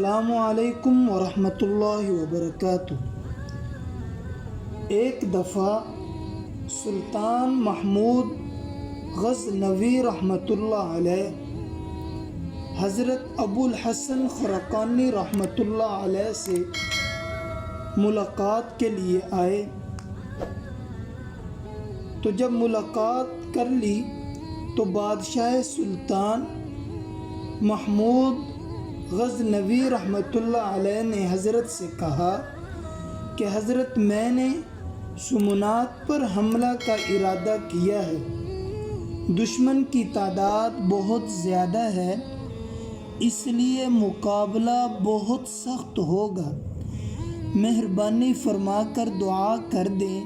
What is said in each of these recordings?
السلام علیکم ورحمۃ اللہ وبرکاتہ۔ ایک دفعہ سلطان محمود غزنوی رحمۃ اللہ علیہ حضرت ابو الحسن خرقانی رحمۃ اللہ علیہ سے ملاقات کے لیے آئے، تو جب ملاقات کر لی تو بادشاہ سلطان محمود غزنوی رحمۃ اللہ علیہ نے حضرت سے کہا کہ حضرت میں نے سمنات پر حملہ کا ارادہ کیا ہے، دشمن کی تعداد بہت زیادہ ہے، اس لیے مقابلہ بہت سخت ہوگا، مہربانی فرما کر دعا کر دیں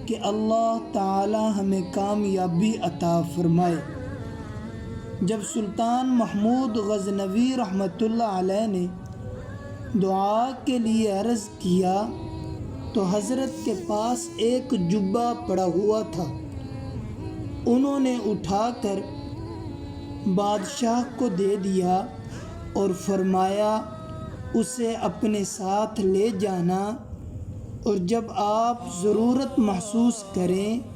کہ اللہ تعالی ہمیں کامیابی عطا فرمائے۔ جب سلطان محمود غزنوی رحمۃ اللہ علیہ نے دعا کے لیے عرض کیا تو حضرت کے پاس ایک جبہ پڑا ہوا تھا، انہوں نے اٹھا کر بادشاہ کو دے دیا اور فرمایا اسے اپنے ساتھ لے جانا، اور جب آپ ضرورت محسوس کریں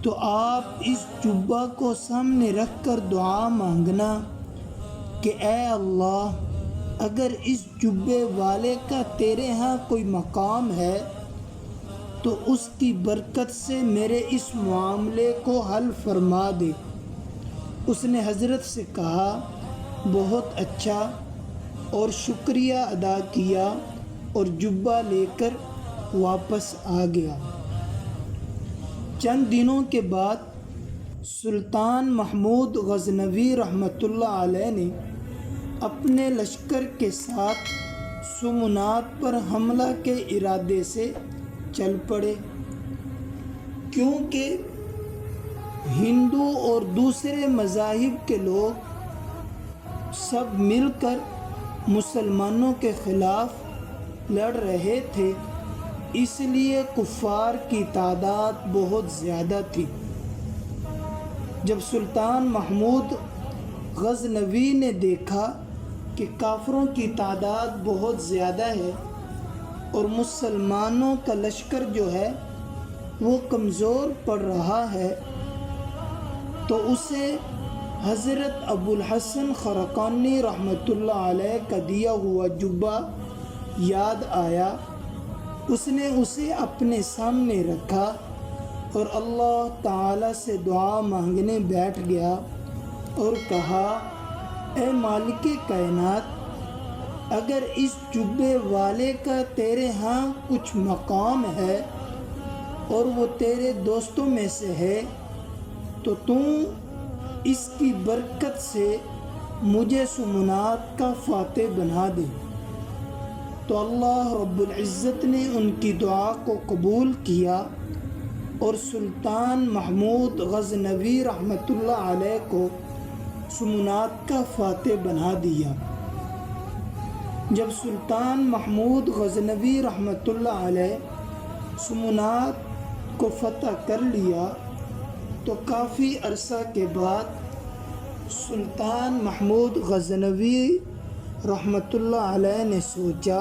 تو آپ اس جبہ کو سامنے رکھ کر دعا مانگنا کہ اے اللہ، اگر اس جبے والے کا تیرے ہاں کوئی مقام ہے تو اس کی برکت سے میرے اس معاملے کو حل فرما دے۔ اس نے حضرت سے کہا بہت اچھا، اور شکریہ ادا کیا اور جبہ لے کر واپس آ گیا۔ چند دنوں کے بعد سلطان محمود غزنوی رحمۃ اللہ علیہ نے اپنے لشکر کے ساتھ سمنات پر حملہ کے ارادے سے چل پڑے، کیونکہ ہندو اور دوسرے مذاہب کے لوگ سب مل کر مسلمانوں کے خلاف لڑ رہے تھے، اس لیے کفار کی تعداد بہت زیادہ تھی۔ جب سلطان محمود غزنوی نے دیکھا کہ کافروں کی تعداد بہت زیادہ ہے اور مسلمانوں کا لشکر جو ہے وہ کمزور پڑ رہا ہے، تو اسے حضرت ابو الحسن خرقانی رحمۃ اللہ علیہ کا دیا ہوا جبہ یاد آیا۔ اس نے اسے اپنے سامنے رکھا اور اللہ تعالی سے دعا مانگنے بیٹھ گیا اور کہا اے مالک کائنات، اگر اس جبے والے کا تیرے ہاں کچھ مقام ہے اور وہ تیرے دوستوں میں سے ہے تو اس کی برکت سے مجھے سمنات کا فاتح بنا دے۔ تو اللہ رب العزت نے ان کی دعا کو قبول کیا اور سلطان محمود غزنوی رحمۃ اللہ علیہ کو سمنات کا فاتح بنا دیا۔ جب سلطان محمود غزنوی رحمۃ اللہ علیہ سمنات کو فتح کر لیا تو کافی عرصہ کے بعد سلطان محمود غزنوی رحمۃ اللہ علیہ نے سوچا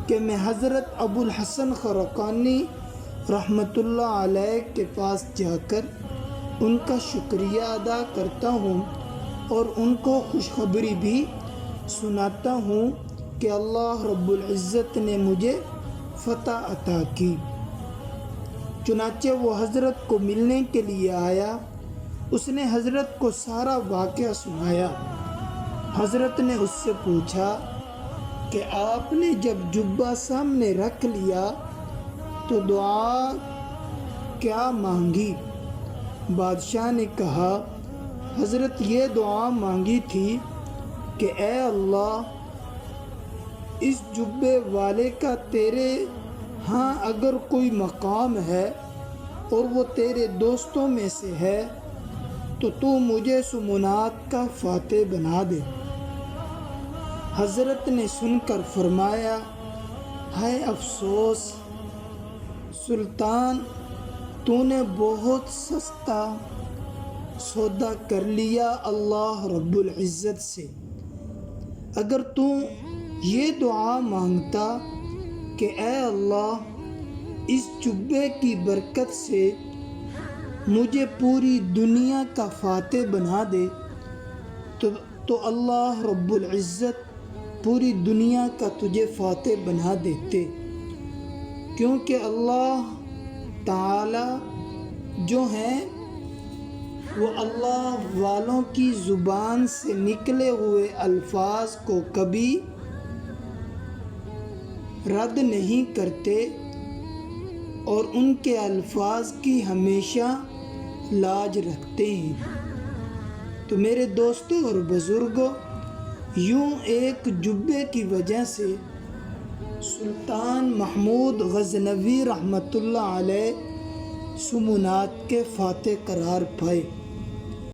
کہ میں حضرت ابو الحسن خرقانی رحمۃ اللہ علیہ کے پاس جا کر ان کا شکریہ ادا کرتا ہوں اور ان کو خوشخبری بھی سناتا ہوں کہ اللہ رب العزت نے مجھے فتح عطا کی۔ چنانچہ وہ حضرت کو ملنے کے لیے آیا، اس نے حضرت کو سارا واقعہ سنایا۔ حضرت نے اس سے پوچھا کہ آپ نے جب جبہ سامنے رکھ لیا تو دعا کیا مانگی؟ بادشاہ نے کہا حضرت یہ دعا مانگی تھی کہ اے اللہ، اس جبے والے کا تیرے ہاں اگر کوئی مقام ہے اور وہ تیرے دوستوں میں سے ہے تو مجھے سمنات کا فاتح بنا دے۔ حضرت نے سن کر فرمایا ہائے افسوس سلطان، تو نے بہت سستا سودا کر لیا اللہ رب العزت سے۔ اگر تو یہ دعا مانگتا کہ اے اللہ اس جبے کی برکت سے مجھے پوری دنیا کا فاتح بنا دے تو اللہ رب العزت پوری دنیا کا تجھے فاتح بنا دیتے، کیونکہ اللہ تعالی جو ہیں وہ اللہ والوں کی زبان سے نکلے ہوئے الفاظ کو کبھی رد نہیں کرتے اور ان کے الفاظ کی ہمیشہ لاج رکھتے ہیں۔ تو میرے دوستوں اور بزرگوں، یوں ایک جبے کی وجہ سے سلطان محمود غزنوی رحمۃ اللہ علیہ سمونات کے فاتح قرار پائے۔